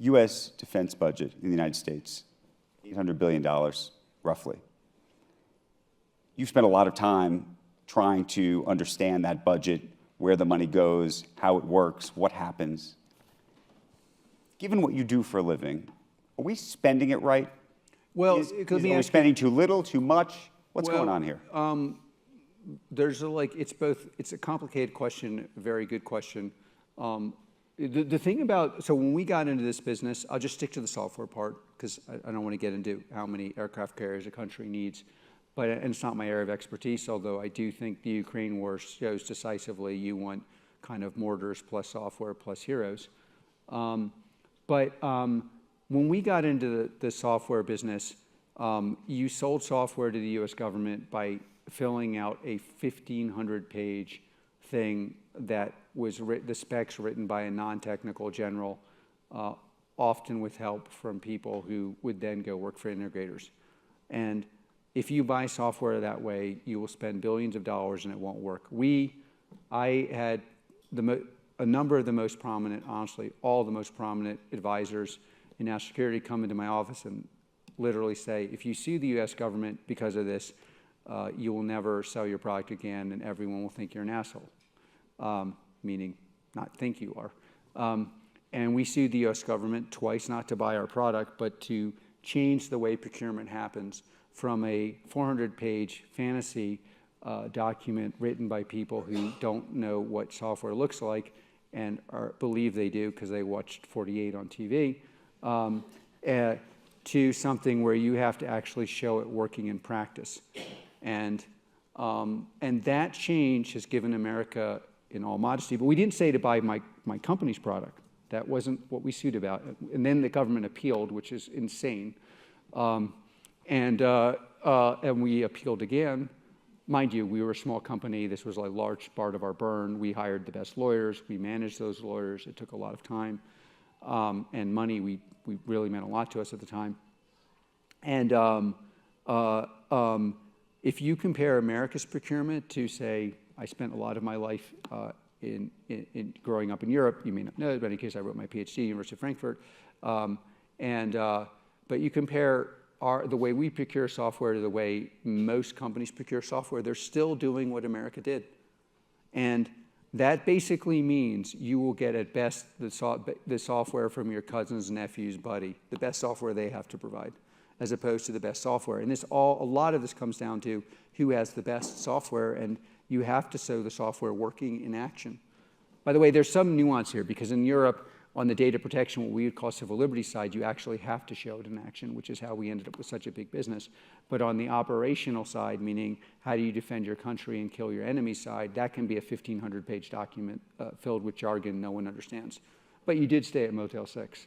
U.S. defense budget in the United States, $800 billion, roughly. You've spent a lot of time trying to understand that budget, where the money goes, how it works, what happens. Given what you do for a living, are we spending it right? Well, are we spending too little, too much? What's going on here? There's it's a complicated question, a very good question. The thing about, so when we got into this business, I'll just stick to the software part because I don't want to get into how many aircraft carriers a country needs, and it's not my area of expertise, although I do think the Ukraine war shows decisively you want kind of mortars plus software plus heroes. When we got into the software business, you sold software to the US government by filling out a 1,500-page thing that was the specs written by a non-technical general, often with help from people who would then go work for integrators. And if you buy software that way, you will spend billions of dollars and it won't work. I had a number of the most prominent, honestly, all the most prominent advisors in national security come into my office and literally say, if you sue the US government because of this, you will never sell your product again and everyone will think you're an asshole. Meaning not think you are. And we sued the US government twice, not to buy our product, but to change the way procurement happens from a 400-page fantasy document written by people who don't know what software looks like and believe they do because they watched 48 on TV, to something where you have to actually show it working in practice. And that change has given America, in all modesty, but we didn't say to buy my company's product. That wasn't what we sued about. And then the government appealed, which is insane. And we appealed again. Mind you, we were a small company. This was a large part of our burn. We hired the best lawyers. We managed those lawyers. It took a lot of time and money. We really meant a lot to us at the time. And if you compare America's procurement to, say, I spent a lot of my life in growing up in Europe. You may not know, but in case I wrote my PhD at University of Frankfurt. But you compare the way we procure software to the way most companies procure software, they're still doing what America did. And that basically means you will get at best the software from your cousin's nephew's buddy, the best software they have to provide, as opposed to the best software. And a lot of this comes down to who has the best software, and you have to show the software working in action. By the way, there's some nuance here, because in Europe, on the data protection, what we would call civil liberties side, you actually have to show it in action, which is how we ended up with such a big business. But on the operational side, meaning how do you defend your country and kill your enemy side, that can be a 1,500-page document filled with jargon no one understands. But you did stay at Motel 6.